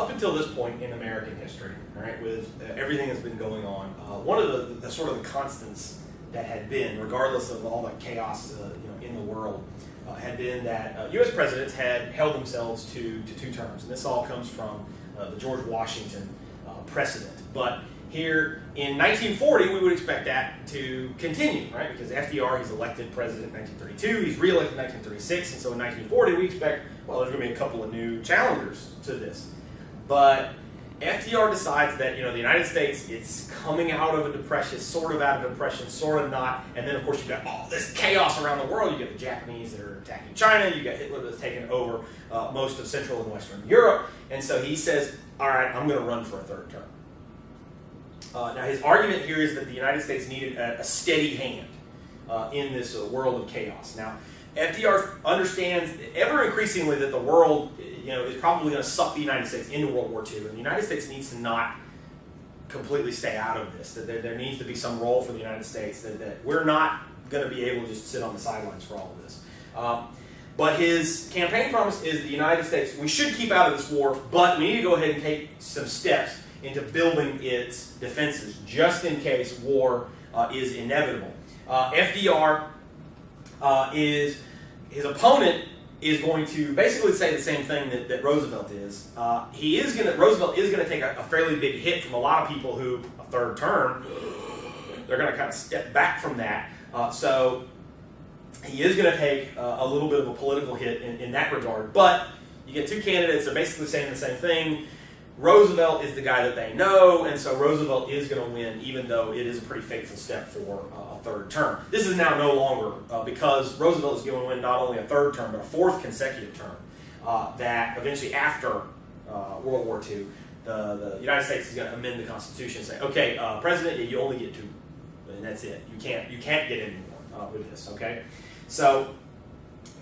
up until this point in American history, all right, with everything that's been going on, one of the sort of the constants that had been, regardless of all the chaos in the world, had been that U.S. presidents had held themselves to 2 terms, and this all comes from the George Washington precedent. But here in 1940, we would expect that to continue, right? Because FDR, he's elected president in 1932, he's re-elected in 1936, and so in 1940 we expect, well, there's going to be a couple of new challengers to this. But FDR decides that, the United States, it's coming out of a depression, sort of out of depression, sort of not, and then of course you've got all this chaos around the world. You got the Japanese that are attacking China, you got Hitler that's taken over most of Central and Western Europe, and so he says, all right, I'm going to run for a 3rd term. Now his argument here is that the United States needed a steady hand in this world of chaos. Now FDR understands ever increasingly that the world is probably going to suck the United States into World War II, and the United States needs to not completely stay out of this, that there needs to be some role for the United States, that we're not going to be able to just sit on the sidelines for all of this. But his campaign promise is the United States, we should keep out of this war, but we need to go ahead and take some steps into building its defenses, just in case war is inevitable. FDR his opponent is going to basically say the same thing that Roosevelt is. Roosevelt is going to take a fairly big hit from a lot of people who, a 3rd term, they're going to kind of step back from that. So he is going to take a little bit of a political hit in that regard. But you get 2 candidates, they're basically saying the same thing. Roosevelt is the guy that they know, and so Roosevelt is going to win, even though it is a pretty fateful step for a 3rd term. This is now no longer, because Roosevelt is going to win not only a 3rd term, but a 4th consecutive term, that eventually after World War II, the United States is going to amend the Constitution and say, okay, President, you only get 2, and that's it. You can't get any more with this, okay? So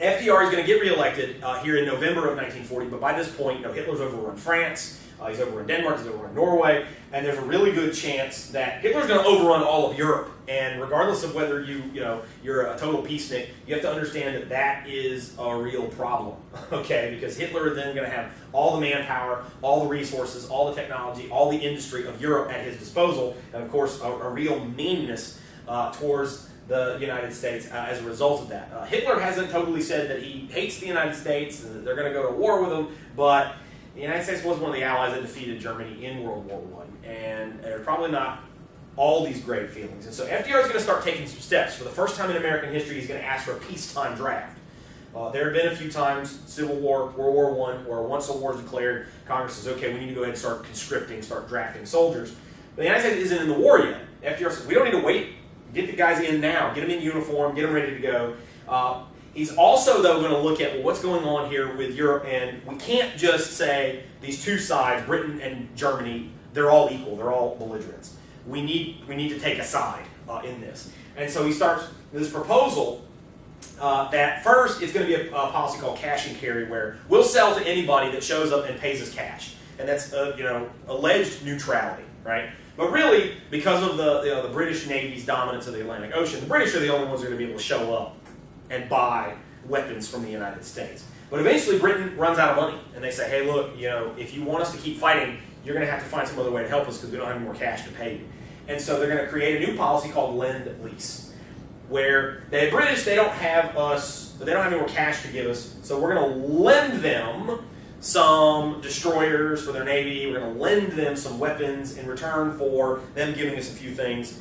FDR is going to get reelected here in November of 1940, but by this point, Hitler's overrun France. He's over in Denmark, he's over in Norway, and there's a really good chance that Hitler's going to overrun all of Europe. And regardless of whether you're a total peacenik, you have to understand that is a real problem, okay? Because Hitler is then going to have all the manpower, all the resources, all the technology, all the industry of Europe at his disposal, and of course a real meanness towards the United States as a result of that. Hitler hasn't totally said that he hates the United States and that they're going to go to war with him, but the United States was one of the allies that defeated Germany in World War I, and there's probably not all these great feelings. And so FDR is going to start taking some steps. For the first time in American history, he's going to ask for a peacetime draft. There have been a few times, Civil War, World War I, where once a war is declared, Congress says, okay, we need to go ahead and start conscripting, start drafting soldiers. But the United States isn't in the war yet. FDR says, we don't need to wait. Get the guys in now. Get them in uniform. Get them ready to go. He's also, though, going to look at what's going on here with Europe, and we can't just say these 2 sides, Britain and Germany, they're all equal, they're all belligerents. We need to take a side in this. And so he starts this proposal that first it's going to be a policy called cash and carry, where we'll sell to anybody that shows up and pays us cash. And that's alleged neutrality, right? But really, because of the British Navy's dominance of the Atlantic Ocean, the British are the only ones who are going to be able to show up and buy weapons from the United States. But eventually Britain runs out of money, and they say, hey, look, if you want us to keep fighting, you're going to have to find some other way to help us because we don't have any more cash to pay you. And so they're going to create a new policy called Lend-Lease, where the British, they don't have any more cash to give us, so we're going to lend them some destroyers for their navy, we're going to lend them some weapons in return for them giving us a few things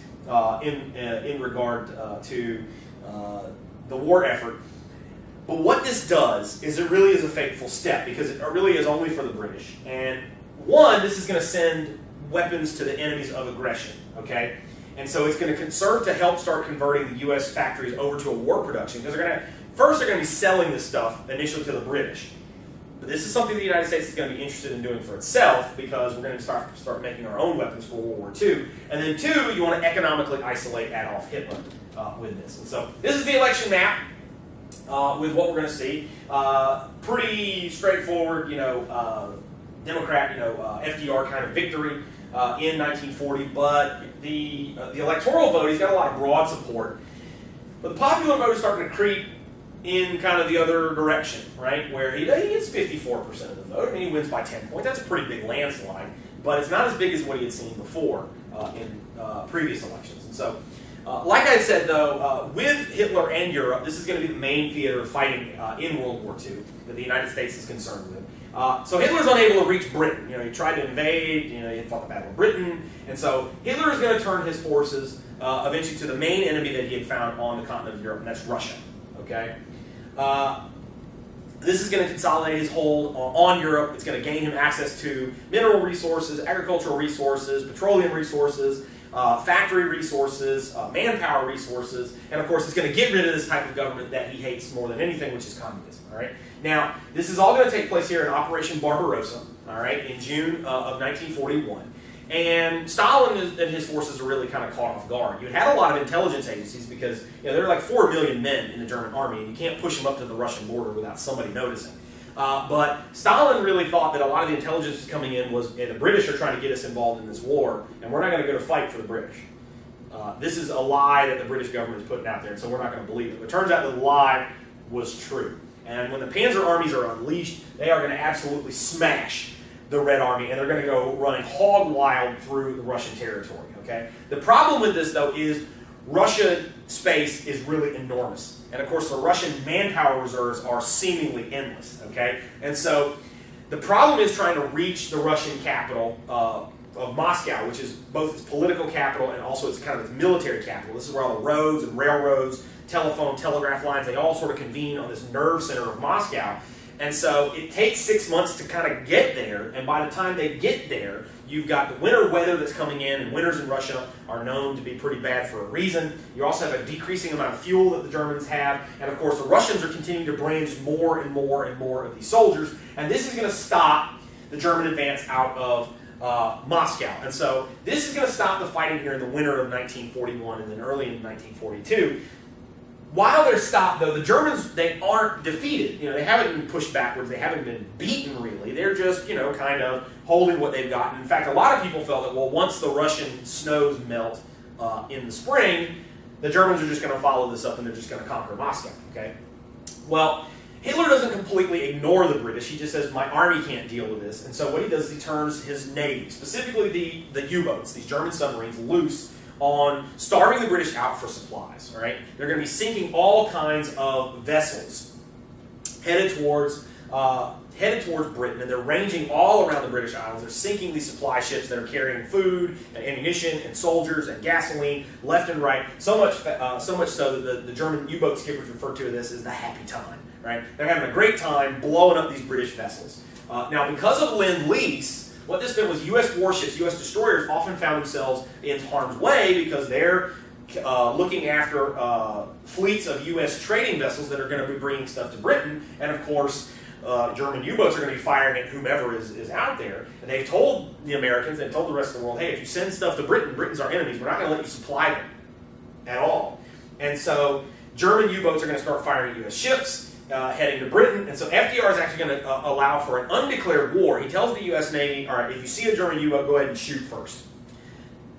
in regard to the war effort. But what this does is it really is a fateful step, because it really is only for the British. And one, this is going to send weapons to the enemies of aggression, okay? And so it's going to serve to help start converting the U.S. factories over to a war production, because they're going to be selling this stuff initially to the British. But this is something the United States is going to be interested in doing for itself, because we're going to start making our own weapons for World War II. And then 2, you want to economically isolate Adolf Hitler with this. And so this is the election map with what we're going to see. Pretty straightforward, Democrat, FDR kind of victory in 1940. But the electoral vote, he's got a lot of broad support. But the popular vote is starting to creep in kind of the other direction, right? Where he gets 54% of the vote, and he wins by 10 points. That's a pretty big landslide, but it's not as big as what he had seen before in previous elections. And so, like I said, though, with Hitler and Europe, this is going to be the main theater of fighting in World War II that the United States is concerned with. So Hitler's unable to reach Britain. He tried to invade. He fought the Battle of Britain, and so Hitler is going to turn his forces eventually to the main enemy that he had found on the continent of Europe, and that's Russia. Okay. This is going to consolidate his hold on Europe. It's going to gain him access to mineral resources, agricultural resources, petroleum resources, factory resources, manpower resources, and of course it's going to get rid of this type of government that he hates more than anything, which is communism. All right. Now, this is all going to take place here in Operation Barbarossa, all right, in June of 1941. And Stalin and his forces are really kind of caught off guard. You had a lot of intelligence agencies because there are like 4 million men in the German army, and you can't push them up to the Russian border without somebody noticing. But Stalin really thought that a lot of the intelligence coming in was, the British are trying to get us involved in this war, and we're not going to go to fight for the British. This is a lie that the British government is putting out there, and so we're not going to believe it. But it turns out that the lie was true. And when the Panzer armies are unleashed, they are going to absolutely smash the Red Army, and they're going to go running hog wild through the Russian territory. Okay. The problem with this, though, is Russian space is really enormous, and of course the Russian manpower reserves are seemingly endless. Okay, and so the problem is trying to reach the Russian capital of Moscow, which is both its political capital and also its kind of its military capital. This is where all the roads and railroads, telephone, telegraph lines, they all sort of convene on this nerve center of Moscow. And so it takes 6 months to kind of get there, and by the time they get there, you've got the winter weather that's coming in, and winters in Russia are known to be pretty bad for a reason. You also have a decreasing amount of fuel that the Germans have, and of course the Russians are continuing to branch more and more and more of these soldiers, and this is going to stop the German advance out of Moscow. And so this is going to stop the fighting here in the winter of 1941 and then early in 1942. While they're stopped, though, the Germans, they aren't defeated. They haven't been pushed backwards. They haven't been beaten, really. They're just, kind of holding what they've got. In fact, a lot of people felt that, well, once the Russian snows melt in the spring, the Germans are just going to follow this up and they're just going to conquer Moscow, okay? Well, Hitler doesn't completely ignore the British. He just says, my army can't deal with this. And so what he does is he turns his navy, specifically the U-boats, these German submarines, loose on starving the British out for supplies. All right, they're going to be sinking all kinds of vessels headed towards Britain, and they're ranging all around the British Islands. They're sinking these supply ships that are carrying food and ammunition and soldiers and gasoline left and right. So much so that the German U-boat skippers refer to this as the happy time. Right, they're having a great time blowing up these British vessels. Now, because of Lend-Lease, what this meant was U.S. warships, U.S. destroyers often found themselves in harm's way because they're looking after fleets of U.S. trading vessels that are going to be bringing stuff to Britain. And of course, German U-boats are going to be firing at whomever is out there. And they've told the Americans, they've told the rest of the world, hey, if you send stuff to Britain, Britain's our enemies. We're not going to let you supply them at all. And so German U-boats are going to start firing at U.S. ships. Heading to Britain, and so FDR is actually going to allow for an undeclared war. He tells the U.S. Navy, all right, if you see a German U-boat, go ahead and shoot first.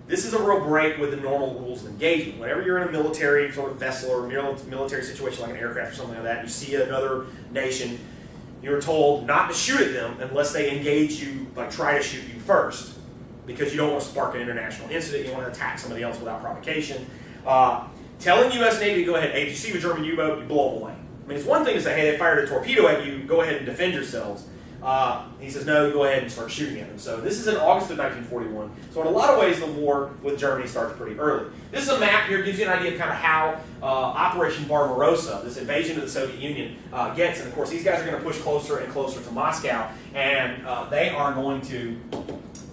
This is a real break with the normal rules of engagement. Whenever you're in a military sort of vessel or military situation like an aircraft or something like that, you see another nation, you're told not to shoot at them unless they engage you, like try to shoot you first, because you don't want to spark an international incident. You want to attack somebody else without provocation. Telling U.S. Navy to go ahead, hey, if you see a German U-boat, you blow them away. I mean, it's one thing to say, hey, they fired a torpedo at you, go ahead and defend yourselves. He says, no, go ahead and start shooting at them. So this is in August of 1941. So in a lot of ways, the war with Germany starts pretty early. This is a map here, gives you an idea of kind of how Operation Barbarossa, this invasion of the Soviet Union, gets. And of course, these guys are going to push closer and closer to Moscow, and they are going to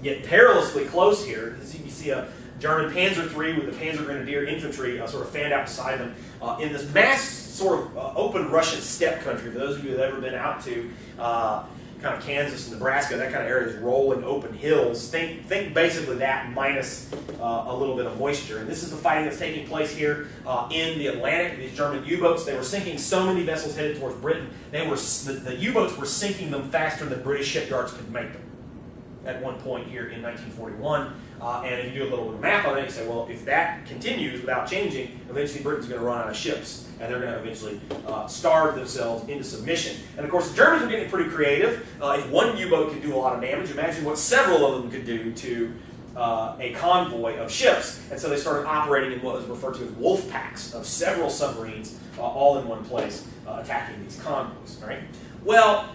get perilously close here. As you see a German Panzer III with the Panzer Grenadier Infantry sort of fanned out beside them in this mass sort of open Russian steppe country. For those of you that have ever been out to kind of Kansas and Nebraska, that kind of area is rolling open hills. Think basically that minus a little bit of moisture. And this is the fighting that's taking place here in the Atlantic. These German U-boats, they were sinking so many vessels headed towards Britain. The U-boats were sinking them faster than British shipyards could make them. at one point here in 1941. And if you do a little bit of math on it, you say, well, if that continues without changing, eventually Britain's going to run out of ships, and they're going to eventually starve themselves into submission. And of course, the Germans are getting pretty creative. If one U-boat can do a lot of damage, imagine what several of them could do to a convoy of ships. And so they started operating in what was referred to as wolf packs of several submarines all in one place, attacking these convoys. All right? Well,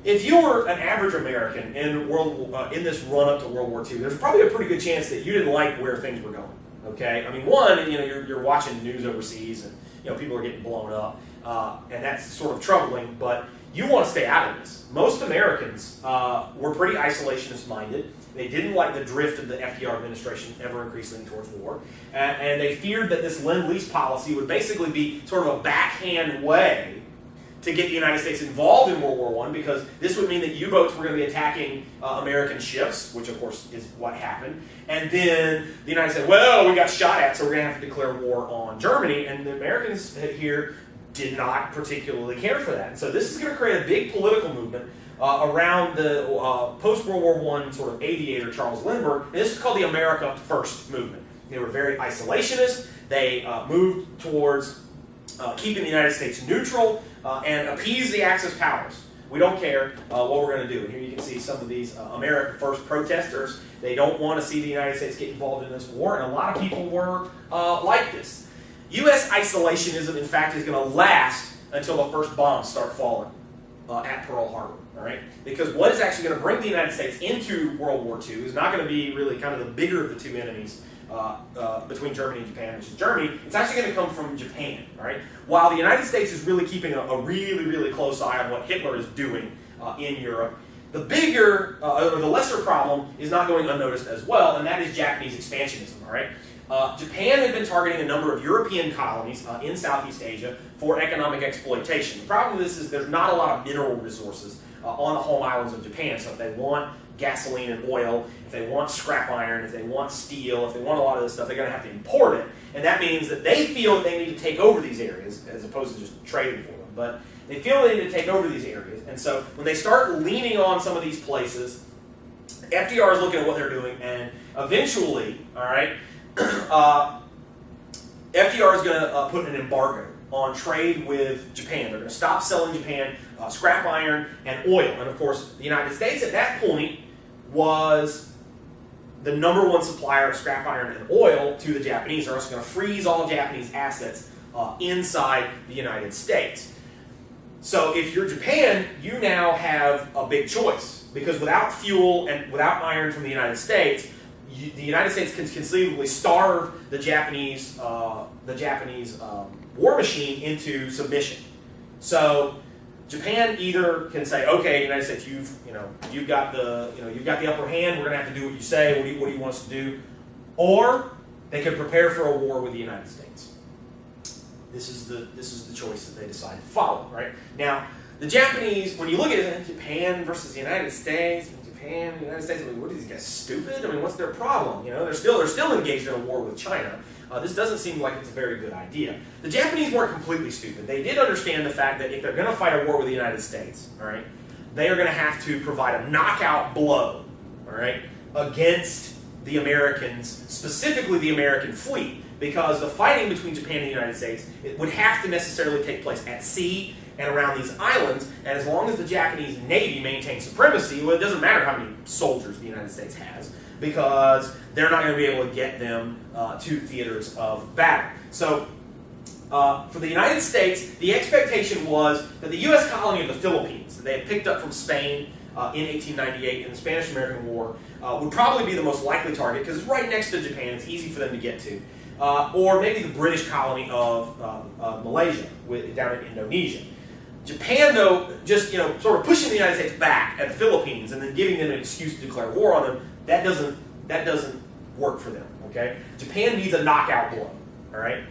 if you were an average American in this run-up to World War II, there's probably a pretty good chance that you didn't like where things were going. Okay, I mean, one, you're watching news overseas, and people are getting blown up, and that's sort of troubling. But you want to stay out of this. Most Americans were pretty isolationist-minded. They didn't like the drift of the FDR administration ever increasing towards war, and they feared that this Lend-Lease policy would basically be sort of a backhand way to get the United States involved in World War I, because this would mean that U-boats were going to be attacking American ships, which of course is what happened. And then the United States said, well, we got shot at, so we're going to have to declare war on Germany. And the Americans here did not particularly care for that. And so this is going to create a big political movement around the post-World War I sort of aviator Charles Lindbergh. And this is called the America First movement. They were very isolationist. They moved towards keeping the United States neutral and appease the Axis powers. We don't care what we're going to do. And here you can see some of these America First protesters. They don't want to see the United States get involved in this war, and a lot of people were like this. U.S. isolationism, in fact, is going to last until the first bombs start falling at Pearl Harbor. All right? Because what is actually going to bring the United States into World War II is not going to be really kind of the bigger of the two enemies between Germany and Japan, which is Germany. It's actually going to come from Japan. All right? While the United States is really keeping a really, really close eye on what Hitler is doing in Europe, the bigger, or the lesser problem is not going unnoticed as well, and that is Japanese expansionism. All right? Japan had been targeting a number of European colonies in Southeast Asia for economic exploitation. The problem with this is there's not a lot of mineral resources on the home islands of Japan, so if they want gasoline and oil, if they want scrap iron, if they want steel, if they want a lot of this stuff, they're going to have to import it. And that means that they feel that they need to take over these areas as opposed to just trading for them. But they feel they need to take over these areas. And so when they start leaning on some of these places, FDR is looking at what they're doing, and eventually, all right, FDR is going to put an embargo on trade with Japan. They're going to stop selling Japan scrap iron and oil. And of course, the United States at that point was the #1 supplier of scrap iron and oil to the Japanese. They're also going to freeze all Japanese assets inside the United States. So if you're Japan, you now have a big choice, because without fuel and without iron from the United States, the United States can conceivably starve the Japanese war machine into submission. So Japan either can say, okay, United States, you've got the upper hand. We're going to have to do what you say. What do you want us to do? Or they could prepare for a war with the United States. This is the choice that they decide to follow. Right now, the Japanese, when you look at it, Japan versus the United States. Japan, the United States, what are these guys, stupid? I mean, what's their problem? They're still engaged in a war with China. This doesn't seem like it's a very good idea. The Japanese weren't completely stupid. They did understand the fact that if they're going to fight a war with the United States, all right, they are going to have to provide a knockout blow, all right, against the Americans, specifically the American fleet, because the fighting between Japan and the United States, it would have to necessarily take place at sea and around these islands, and as long as the Japanese Navy maintains supremacy, well, it doesn't matter how many soldiers the United States has, because they're not going to be able to get them to theaters of battle. So, for the United States, the expectation was that the U.S. colony of the Philippines, that they had picked up from Spain in 1898 in the Spanish-American War, would probably be the most likely target, because it's right next to Japan, it's easy for them to get to. Or maybe the British colony of Malaysia, down in Indonesia. Japan, though, just sort of pushing the United States back at the Philippines and then giving them an excuse to declare war on them, that doesn't work for them. Okay, Japan needs a knockout blow. All right,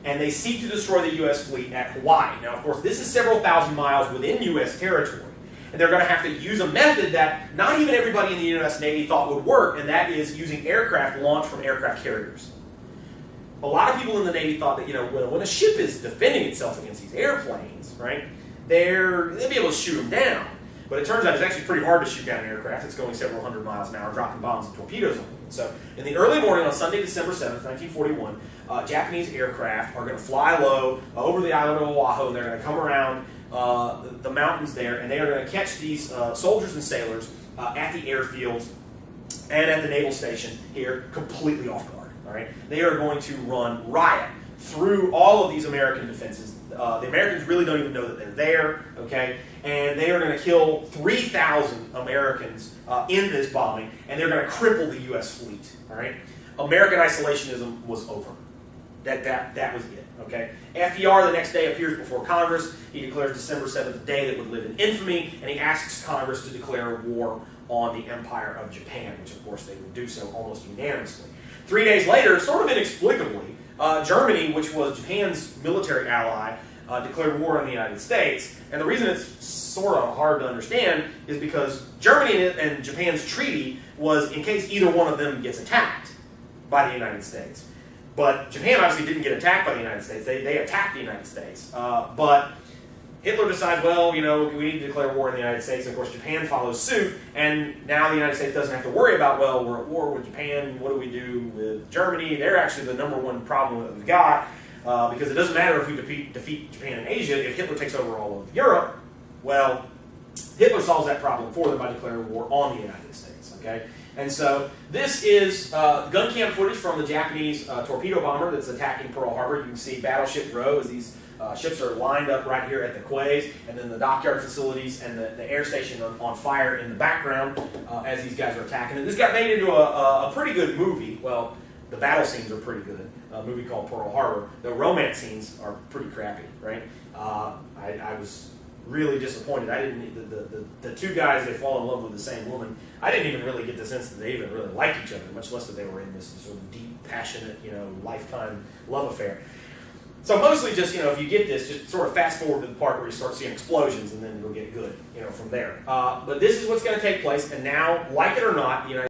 and they seek to destroy the U.S. fleet at Hawaii. Now, of course, this is several thousand miles within U.S. territory, and they're going to have to use a method that not even everybody in the U.S. Navy thought would work, and that is using aircraft launched from aircraft carriers. A lot of people in the Navy thought that when a ship is defending itself against these airplanes, right, they'll be able to shoot them down. But it turns out it's actually pretty hard to shoot down an aircraft. It's going several hundred miles an hour, dropping bombs and torpedoes on them. So in the early morning on Sunday, December 7th, 1941, Japanese aircraft are going to fly low over the island of Oahu, and they're going to come around the mountains there, and they are going to catch these soldiers and sailors at the airfields and at the naval station here completely off guard. All right, they are going to run riot through all of these American defenses. The Americans really don't even know that they're there, okay? And they are going to kill 3,000 Americans in this bombing, and they're going to cripple the U.S. fleet, all right? American isolationism was over. That was it, okay? FDR the next day appears before Congress. He declares December 7th a day that would live in infamy, and he asks Congress to declare war on the Empire of Japan, which of course they would do so almost unanimously. 3 days later, sort of inexplicably, Germany, which was Japan's military ally, declared war on the United States. And the reason it's sort of hard to understand is because Germany and Japan's treaty was in case either one of them gets attacked by the United States. But Japan obviously didn't get attacked by the United States. They attacked the United States. But Hitler decides, well, you know, we need to declare war on the United States. And of course, Japan follows suit. And now the United States doesn't have to worry about, well, we're at war with Japan. What do we do with Germany? They're actually the number one problem that we've got. Because it doesn't matter if we defeat Japan in Asia. If Hitler takes over all of Europe, well, Hitler solves that problem for them by declaring war on the United States. Okay? And so this is gun cam footage from the Japanese torpedo bomber that's attacking Pearl Harbor. You can see Battleship Row as these ships are lined up right here at the quays, and then the dockyard facilities and the air station on fire in the background as these guys are attacking. And this got made into a pretty good movie. Well, the battle scenes are pretty good. A movie called Pearl Harbor. The romance scenes are pretty crappy, right? I was really disappointed. I didn't. The two guys, they fall in love with the same woman. I didn't even really get the sense that they even really liked each other, much less that they were in this sort of deep, passionate, lifetime love affair. So mostly just, if you get this, just sort of fast forward to the part where you start seeing explosions, and then you'll get good, from there. But this is what's going to take place, and now, like it or not, the United